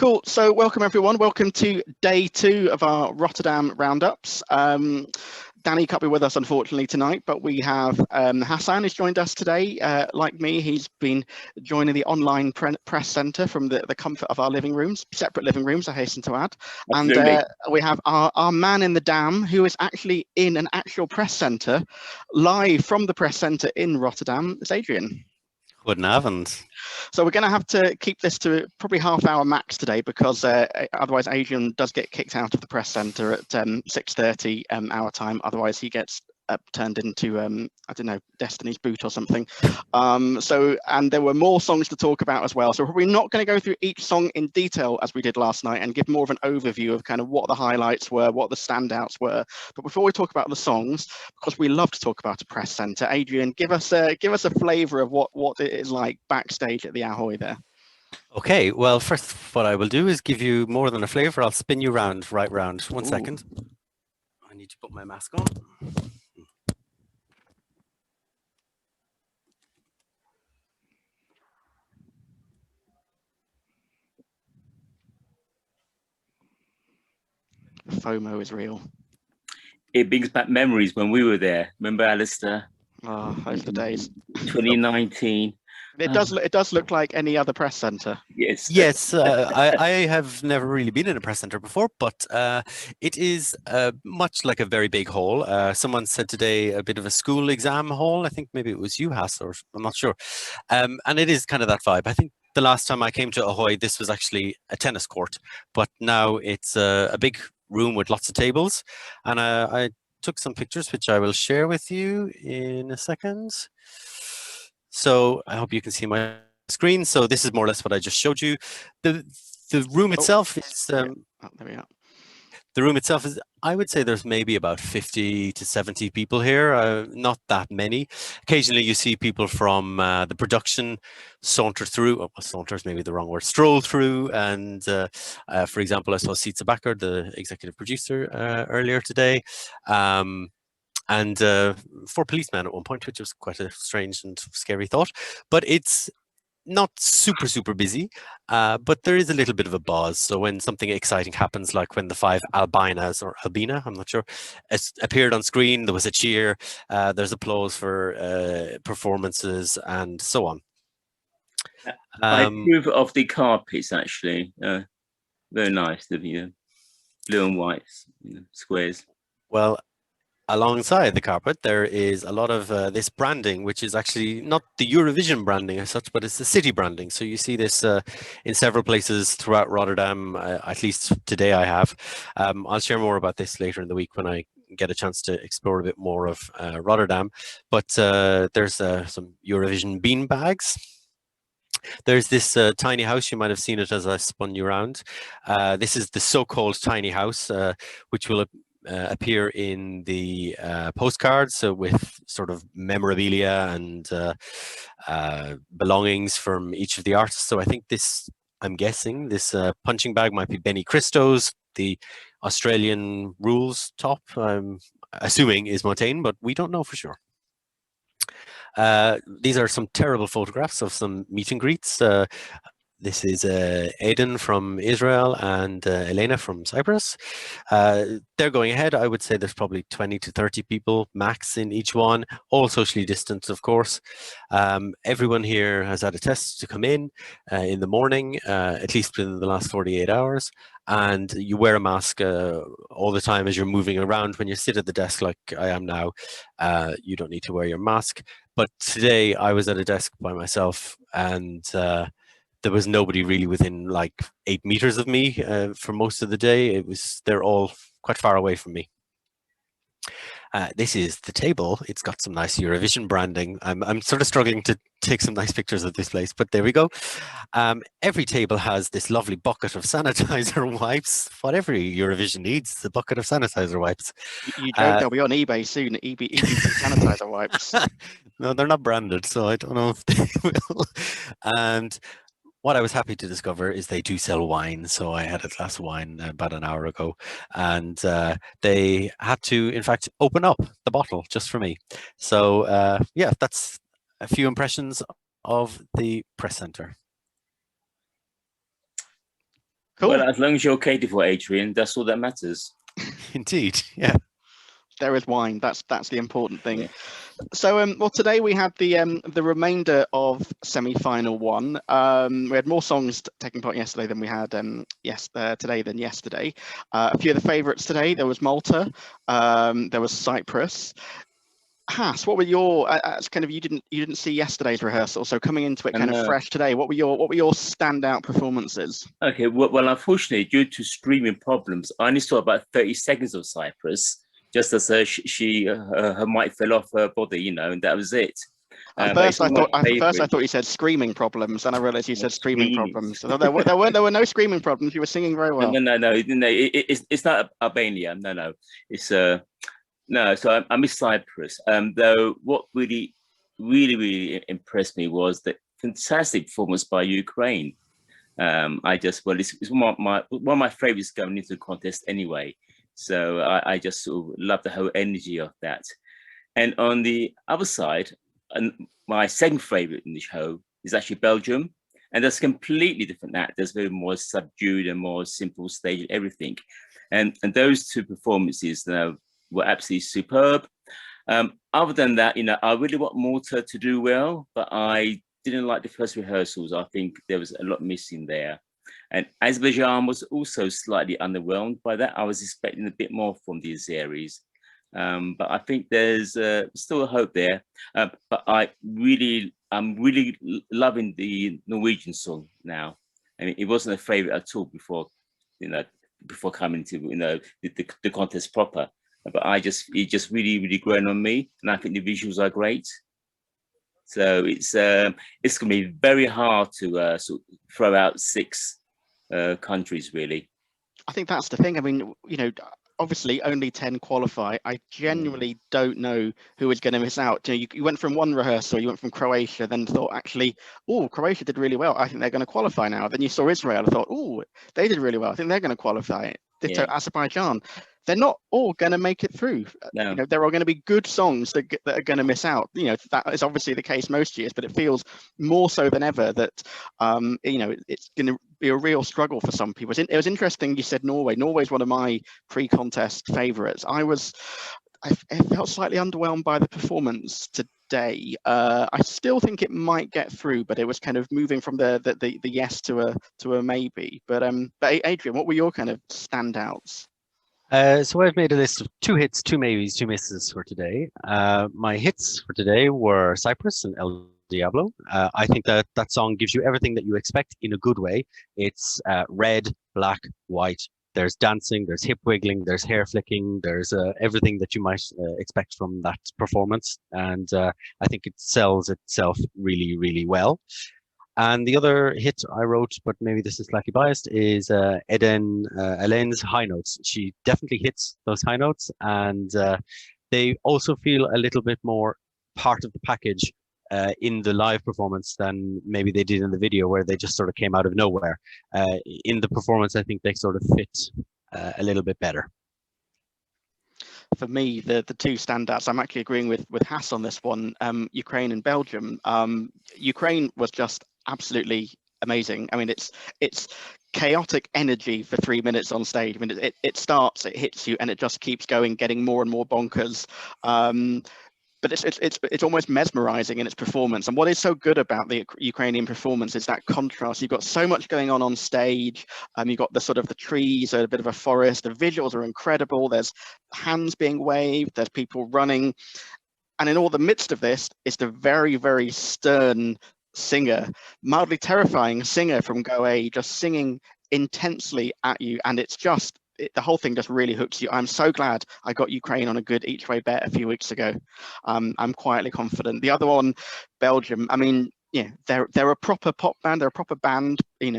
Cool. So welcome everyone. Welcome to day 2 of our Rotterdam Roundups. Danny can't be with us unfortunately tonight, but we have Hassan who's joined us today. Like me, he's been joining the online press centre from the comfort of our living rooms, separate living rooms, I hasten to add. Absolutely. And we have our man in the dam who is actually in an actual press centre, live from the press centre in Rotterdam. It's Adrian. Goedenavond. So we're going to have to keep this to probably half-hour max today, because otherwise Adrian does get kicked out of the press centre at 6:30 our time. Otherwise he gets turned into I don't know, Destiny's Boot or something. And there were more songs to talk about as well. So we're probably not going to go through each song in detail as we did last night and give more of an overview of kind of what the highlights were, what the standouts were. But before we talk about the songs, because we love to talk about a press centre, Adrian, give us a flavour of what it is like backstage at the Ahoy there. Okay, well, first what I will do is give you more than a flavour. I'll spin you right round. One second. I need to put my mask on. FOMO is real. It brings back memories when we were there. Remember, Alasdair? Oh, those are the days. 2019. It does look like any other press centre. Yes. I have never really been in a press centre before, but it is much like a very big hall. Someone said today a bit of a school exam hall. I think maybe it was you, Hass, or I'm not sure. And it is kind of that vibe. I think the last time I came to Ahoy, this was actually a tennis court, but now it's a big room with lots of tables. And I took some pictures, which I will share with you in a second. So I hope you can see my screen. So this is more or less what I just showed you. The room itself is there we are. The room itself is, I would say there's maybe about 50 to 70 people here, not that many. Occasionally you see people from the production saunter through, saunter is maybe the wrong word, stroll through. And for example, I saw Sietze Bakker, the executive producer, earlier today. And 4 policemen at one point, which was quite a strange and scary thought. But it's not super busy, but there is a little bit of a buzz. So when something exciting happens, like when the 5 Albinas, or Albina, I'm not sure, appeared on screen, there was a cheer, there's applause for performances and so on. I approve of the carpets, actually. Very nice, the blue and white squares. Well, alongside the carpet, there is a lot of this branding, which is actually not the Eurovision branding as such, but it's the city branding. So you see this in several places throughout Rotterdam, at least today I have. I'll share more about this later in the week when I get a chance to explore a bit more of Rotterdam. But there's some Eurovision bean bags. There's this tiny house. You might have seen it as I spun you around. This is the so-called tiny house, which will appear in the postcards, so with sort of memorabilia and belongings from each of the artists. So I think this, I'm guessing, this punching bag might be Benny Christo's. The Australian rules top, I'm assuming, is Montaigne, but we don't know for sure. These are some terrible photographs of some meet and greets. This is Aidan from Israel and Elena from Cyprus. They're going ahead. I would say there's probably 20 to 30 people max in each one, all socially distanced, of course. Everyone here has had a test to come in the morning, at least within the last 48 hours. And you wear a mask all the time as you're moving around. When you sit at the desk like I am now, you don't need to wear your mask. But today I was at a desk by myself, and there was nobody really within like 8 meters of me for most of the day. They're all quite far away from me. This is the table. It's got some nice Eurovision branding. I'm sort of struggling to take some nice pictures of this place, but there we go. Every table has this lovely bucket of sanitizer wipes. What every Eurovision needs is a bucket of sanitizer wipes. You joke they'll be on eBay soon, eBay sanitizer wipes. No, they're not branded, so I don't know if they will. And what I was happy to discover is they do sell wine. So I had a glass of wine about an hour ago, and they had to, in fact, open up the bottle just for me. So yeah, that's a few impressions of the press centre. Cool. Well, as long as you're catered for, Adrian, that's all that matters. Indeed, yeah. There is wine. That's the important thing. Yeah. So, well, today we had the remainder of semi-final one. We had more songs taking part yesterday than we had today than yesterday. A few of the favourites today. There was Malta. There was Cyprus. Hass, what were your kind of you didn't see yesterday's rehearsal, so coming into it kind of fresh today. What were your standout performances? Okay, well, unfortunately, due to streaming problems, I only saw about 30 seconds of Cyprus. Just as her mic fell off her body, and that was it. At first, I thought you said screaming problems, and I realised you said streaming problems. So there were no screaming problems. You were singing very well. No. It's not Albania. No. It's no. So I miss Cyprus. Though what really impressed me was the fantastic performance by Ukraine. It's one of my favourites going into the contest anyway. So I just sort of love the whole energy of that. And on the other side, and my second favourite in the show is actually Belgium. And that's completely different act. There's very more subdued and more simple stage and everything. And those two performances were absolutely superb. Other than that, I really want Malta to do well, but I didn't like the first rehearsals. I think there was a lot missing there. And Azerbaijan was also slightly underwhelmed by that. I was expecting a bit more from these series. But I think there's still a hope there. But I'm really loving the Norwegian song now. I mean, it wasn't a favorite at all before coming to the contest proper. But it just really grown on me, and I think the visuals are great. So it's going to be very hard to sort of throw out 6 countries, really. I think that's the thing. I mean, obviously only 10 qualify. I genuinely don't know who is going to miss out. You went from one rehearsal, you went from Croatia, then thought actually, oh, Croatia did really well. I think they're going to qualify now. Then you saw Israel, I thought, oh, they did really well. I think they're going to qualify. Ditto Azerbaijan. They're not all going to make it through. No. There are going to be good songs that are going to miss out. That is obviously the case most years, but it feels more so than ever that it's going to be a real struggle for some people. It was interesting you said Norway. Norway's one of my pre-contest favourites. I felt slightly underwhelmed by the performance today. I still think it might get through, but it was kind of moving from the yes to a maybe. But Adrian, what were your kind of standouts? So I've made a list of 2 hits, 2 maybes, 2 misses for today. My hits for today were Cyprus and El Diablo. I think that song gives you everything that you expect in a good way. It's red, black, white. There's dancing, there's hip wiggling, there's hair flicking, there's everything that you might expect from that performance. And I think it sells itself really, really well. And the other hit I wrote, but maybe this is slightly biased, is Elaine's high notes. She definitely hits those high notes, and they also feel a little bit more part of the package in the live performance than maybe they did in the video, where they just sort of came out of nowhere. In the performance, I think they sort of fit a little bit better. For me, the 2 standouts, I'm actually agreeing with Hass on this one, Ukraine and Belgium. Ukraine was just absolutely amazing. I mean, it's chaotic energy for 3 minutes on stage. I mean, it starts, it hits you, and it just keeps going, getting more and more bonkers. But it's almost mesmerizing in its performance. And what is so good about the Ukrainian performance is that contrast. You've got so much going on stage. You've got the sort of the trees, a bit of a forest. The visuals are incredible. There's hands being waved. There's people running. And in all the midst of this is the very, very stern singer, mildly terrifying singer from Go A, just singing intensely at you. And it's just, the whole thing just really hooks you. I'm so glad I got Ukraine on a good each way bet a few weeks ago. I'm quietly confident. The other one, Belgium, I mean, yeah, they're a proper pop band. They're a proper band. They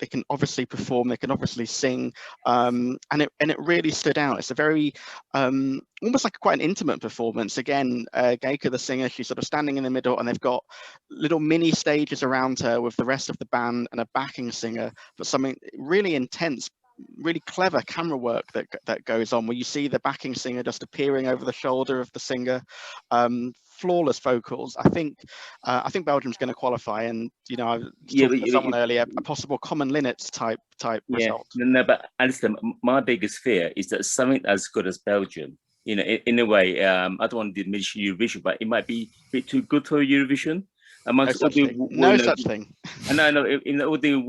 can obviously perform. They can obviously sing, and it really stood out. It's a very almost like quite an intimate performance. Again, Geika, the singer, she's sort of standing in the middle, and they've got little mini stages around her with the rest of the band and a backing singer for something really intense. really clever camera work that goes on, where you see the backing singer just appearing over the shoulder of the singer. Flawless vocals. I think Belgium's going to qualify, and I was talking to someone earlier, a possible common Linnets type result. No, but Alistair, my biggest fear is that something as good as Belgium, in a way, I don't want to diminish Eurovision, but it might be a bit too good for Eurovision. Amongst no such thing. And I know in all the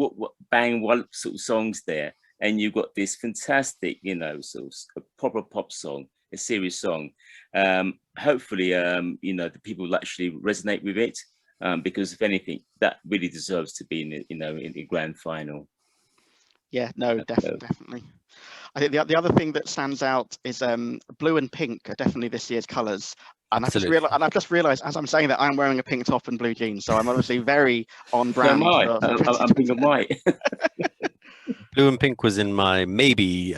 bang wallop sort of songs there, and you've got this fantastic, sort of a proper pop song, a serious song. Hopefully, the people will actually resonate with it, because if anything, that really deserves to be in the grand final. Yeah, no, definitely. I think the other thing that stands out is blue and pink are definitely this year's colours. And I've just realised as I'm saying that I'm wearing a pink top and blue jeans, so I'm obviously very on brand. So I'm pink and white. Blue and pink was in my maybe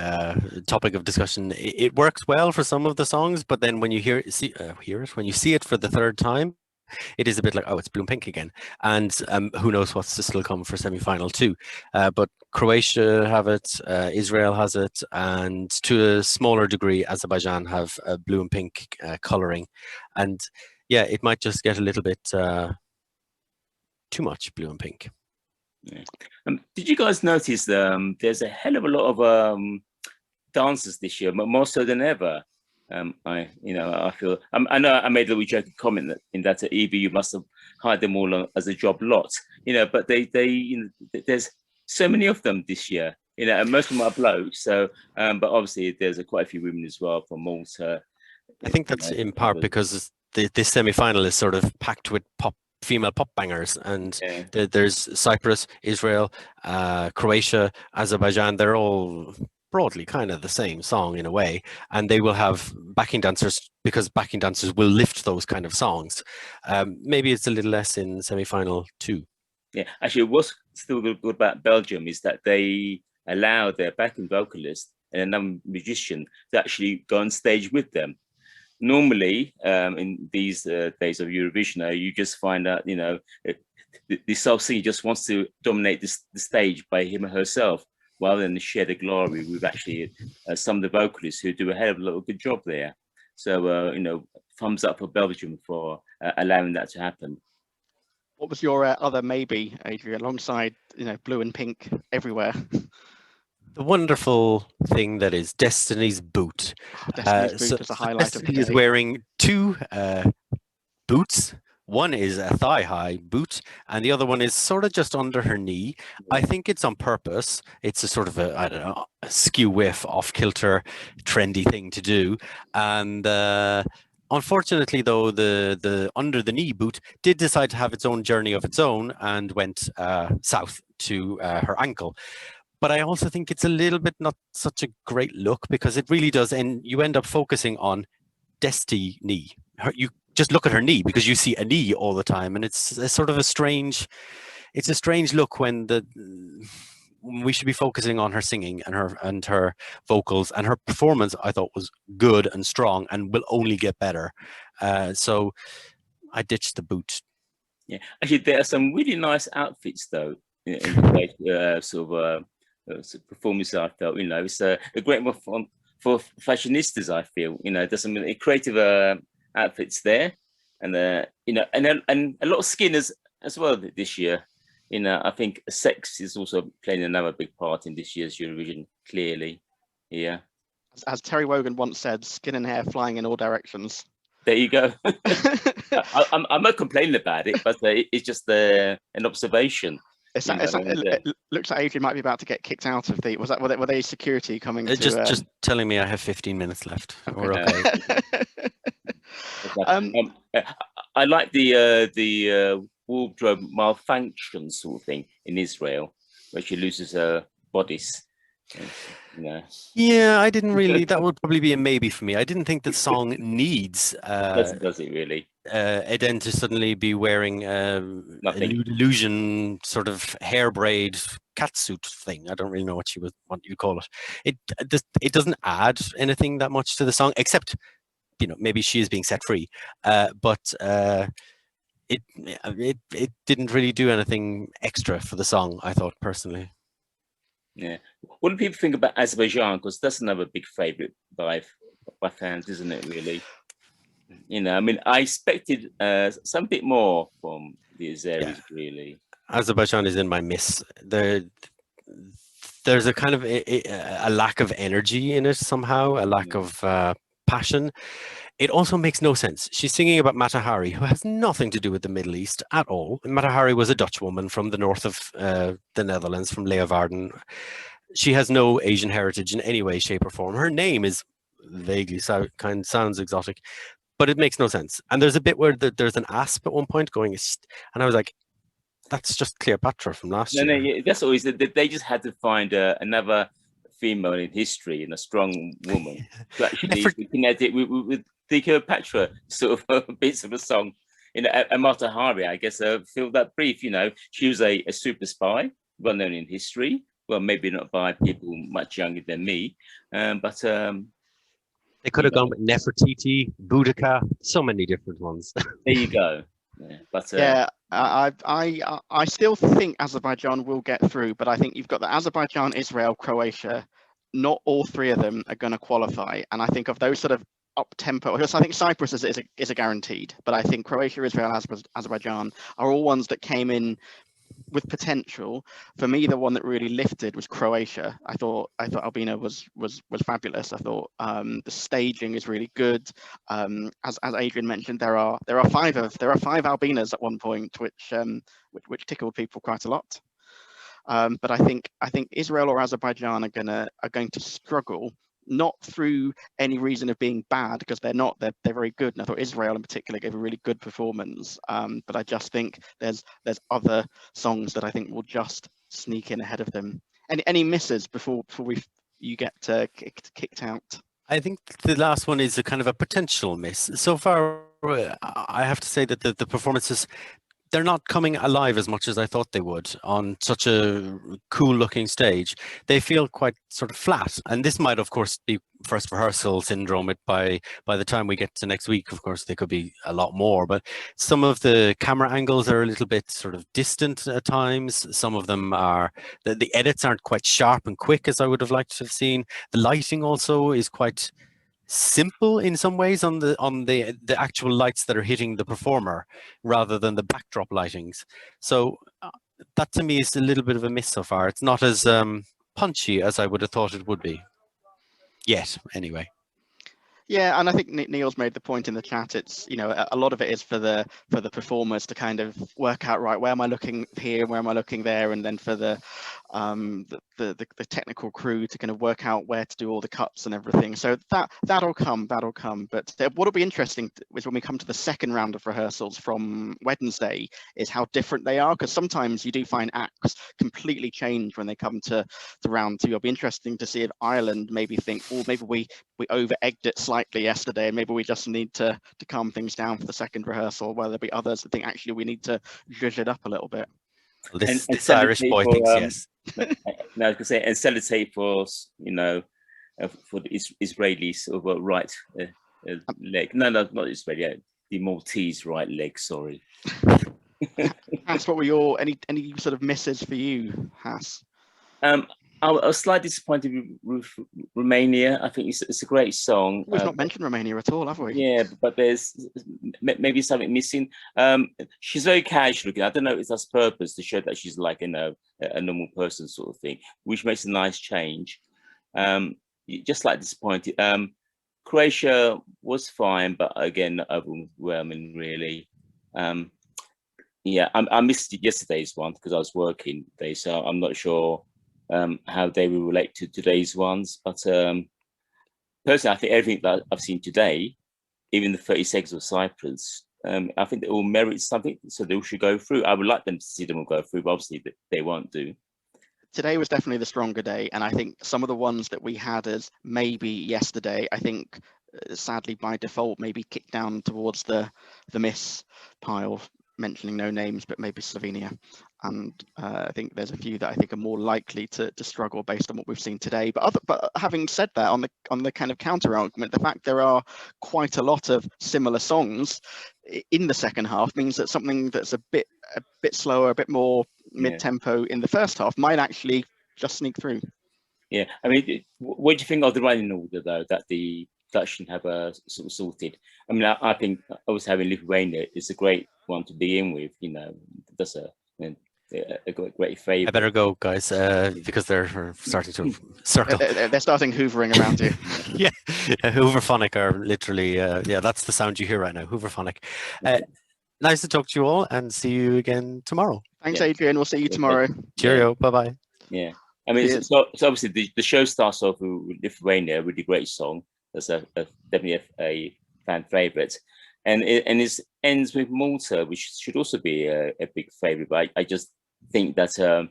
topic of discussion. It works well for some of the songs, but then when you when you see it for the third time, it is a bit like, oh, it's blue and pink again. And who knows what's to still come for semi-final too. But Croatia have it, Israel has it, and to a smaller degree, Azerbaijan have blue and pink colouring. And yeah, it might just get a little bit too much blue and pink. Yeah. Did you guys notice there's a hell of a lot of dancers this year, more so than ever? I feel I know I made a little joking comment that at EB you must have hired them all as a job lot, but they there's so many of them this year, and most of them are blokes. So, but obviously there's quite a few women as well from Malta. I think that's in part because this semi-final is sort of packed with female pop bangers, and there's Cyprus, Israel, Croatia, Azerbaijan. They're all broadly kind of the same song in a way, and they will have backing dancers because backing dancers will lift those kind of songs. Maybe it's a little less in semi-final too. Yeah, actually, what's still good about Belgium is that they allow their backing vocalist and another musician to actually go on stage with them. Normally, in these days of Eurovision, you just find out, the soul singer just wants to dominate the stage by him or herself, rather than share the glory with actually some of the vocalists who do a hell of a good job there. So, thumbs up for Belgium for allowing that to happen. What was your other maybe, Adrian, alongside blue and pink everywhere? The wonderful thing that is Destiny's boot. Destiny's boot is a highlight of the day. Destiny is wearing two boots. One is a thigh-high boot, and the other one is sort of just under her knee. I think it's on purpose. It's a sort of a skew-whiff, off-kilter, trendy thing to do. And unfortunately, though, the under-the-knee boot did decide to have its own journey of its own and went south to her ankle. But I also think it's a little bit not such a great look, because it really does, and you end up focusing on Destiny. You just look at her knee because you see a knee all the time, and it's a sort of a strange look when we should be focusing on her singing and her vocals, and her performance I thought was good and strong and will only get better. So I ditched the boot. Yeah, actually there are some really nice outfits though in the performance. I felt it's a great one for fashionistas. I feel there's some creative outfits there, and and a lot of skin as well this year. I think sex is also playing another big part in this year's Eurovision, clearly. Yeah, as Terry Wogan once said, skin and hair flying in all directions. There you go. I'm not complaining about it, but it's just an observation. It looks like Adrian might be about to get kicked out of the. Were they security coming? Just telling me I have 15 minutes left. Okay. We're okay. I like the wardrobe malfunction sort of thing in Israel, where she loses her bodice. Yeah, I didn't really. That would probably be a maybe for me. I didn't think the song needs. Does it really? Eden to suddenly be wearing an illusion sort of hair braid catsuit thing. I don't really know what you call it. It doesn't add anything that much to the song, except maybe she is being set free. But it didn't really do anything extra for the song, I thought personally. Yeah. What do people think about Azerbaijan? Because that's another big favourite by fans, isn't it? Really. You know, I mean, I expected some bit more from the Azeris, really. Azerbaijan is in my miss. There's a kind of a lack of energy in it somehow, a lack of passion. It also makes no sense. She's singing about Mata Hari, who has nothing to do with the Middle East at all. Mata Hari was a Dutch woman from the north of the Netherlands, from Leeuwarden. She has no Asian heritage in any way, shape, or form. Her name is vaguely sounds exotic, but it makes no sense. And there's a bit where there's an asp at one point going, and I was like, that's just Cleopatra from last year. No, yeah, that's always they just had to find another female in history and a strong woman to actually connect it with the Cleopatra sort of bits of a song. You know, Mata Hari, I guess, filled that brief. You know, she was a super spy, well known in history. Well, maybe not by people much younger than me, but they could have gone with Nefertiti, Boudica, so many different ones. There you go. Yeah, but yeah, I still think Azerbaijan will get through, but I think you've got the Azerbaijan, Israel, Croatia. Not all three of them are going to qualify, and I think of those sort of up tempo. I think Cyprus is a guaranteed, but I think Croatia, Israel, and Azerbaijan are all ones that came in with potential. For me, the one that really lifted was Croatia. I thought Albina was fabulous. I thought the staging is really good. As Adrian mentioned, there are five Albinas at one point, which tickled people quite a lot. But I think Israel or Azerbaijan are going to struggle, not through any reason of being bad, because they're not. They're very good. And I thought Israel in particular gave a really good performance. But I just think there's other songs that I think will just sneak in ahead of them. Any misses before you get kicked out? I think the last one is a kind of a potential miss. So far, I have to say that the performances, they're not coming alive as much as I thought they would on such a cool looking stage. They feel quite sort of flat. And this might, of course, be first rehearsal syndrome. By the time we get to next week, of course, they could be a lot more. But some of the camera angles are a little bit sort of distant at times. Some of them are, the edits aren't quite sharp and quick as I would have liked to have seen. The lighting also is quite simple in some ways on the actual lights that are hitting the performer rather than the backdrop lightings. So that to me is a little bit of a miss so far. It's not as punchy as I would have thought it would be yet, anyway. Yeah, and I think Neil's made the point in the chat. It's, you know, a lot of it is for the performers to kind of work out, right, where am I looking here, where am I looking there, and then for the technical crew to kind of work out where to do all the cuts and everything. So that'll come. But what'll be interesting is when we come to the second round of rehearsals from Wednesday is how different they are, because sometimes you do find acts completely change when they come to round two. It'll be interesting to see if Ireland maybe think, oh, maybe we over-egged it slightly yesterday, and maybe we just need to calm things down for the second rehearsal, while there'll be others that think actually we need to zhuzh it up a little bit. This Irish boy thinks yes. No, I was going to say, and Sellotape for, you know, for the Israeli sort of right leg. No, not Israeli, the Maltese right leg, sorry. Hass, what were your, any sort of misses for you, Hass? I was slightly disappointed with Romania. I think it's a great song. We've not mentioned Romania at all, have we? Yeah, but there's maybe something missing. She's very casual looking. I don't know if that's purpose to show that she's like, you know, a normal person sort of thing, which makes a nice change. Just like disappointed. Croatia was fine, but again, overwhelming really. Yeah, I missed yesterday's one because I was working today, so I'm not sure how they will relate to today's ones. But personally, I think everything that I've seen today, even the 30 seconds of Cyprus, I think they all merit something, so they all should go through. I would like them to see them all go through, but obviously they won't do. Today was definitely the stronger day, and I think some of the ones that we had as maybe yesterday, I think sadly by default maybe kicked down towards the miss pile, mentioning no names, but maybe Slovenia. And I think there's a few that I think are more likely to struggle based on what we've seen today. But having said that, on the kind of counter argument, the fact there are quite a lot of similar songs in the second half means that something that's a bit slower, a bit more mid-tempo in the first half might actually just sneak through. Yeah, I mean, what do you think of the running order though that the Dutch have sort of sorted? I mean, I think always having Lithuania is a great one to begin with. You know, that's a great favour. I better go, guys, because they're starting to circle. They're starting hoovering around you. Yeah, Hooverphonic are literally, yeah, that's the sound you hear right now, Hooverphonic. Nice to talk to you all, and see you again tomorrow. Thanks, Adrian. We'll see you tomorrow. Cheerio. Bye-bye. Yeah. I mean, so obviously the show starts off with Lithuania, a really great song. That's definitely a fan favourite. And it ends with Malta, which should also be a big favourite. But I just think that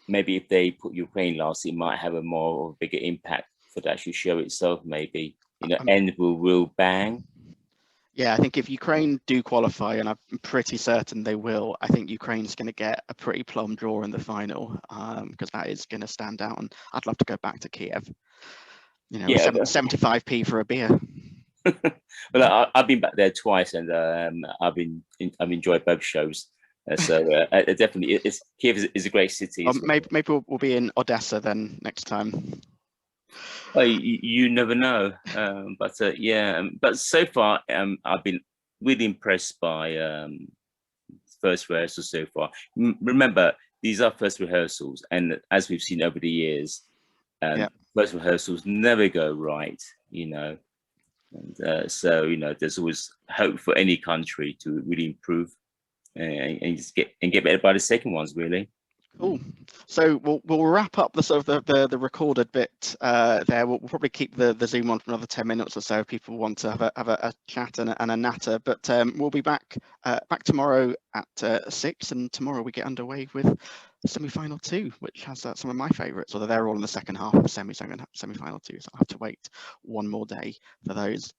maybe if they put Ukraine last, it might have a more of a bigger impact for the actual show itself, maybe. You know, end will bang. Yeah, I think if Ukraine do qualify, and I'm pretty certain they will, I think Ukraine's going to get a pretty plum draw in the final, because that is going to stand out. And I'd love to go back to Kiev. You know, yeah, 75p for a beer. Well, I've been back there twice, and I've enjoyed both shows. So definitely, Kiev is a great city. Maybe we'll be in Odessa then next time. Well, you never know, but yeah. But so far, I've been really impressed by first rehearsal so far. Remember, these are first rehearsals, and as we've seen over the years, first rehearsals never go right. You know, and so you know, there's always hope for any country to really improve and just get better by the second ones, really. Cool. So we'll wrap up the sort of the recorded bit there. We'll probably keep the Zoom on for another 10 minutes or so if people want to have a chat and a natter. But we'll be back tomorrow at 6, and tomorrow we get underway with semi-final 2, which has some of my favourites. Although they're all in the second half of semi-final 2, so I'll have to wait one more day for those.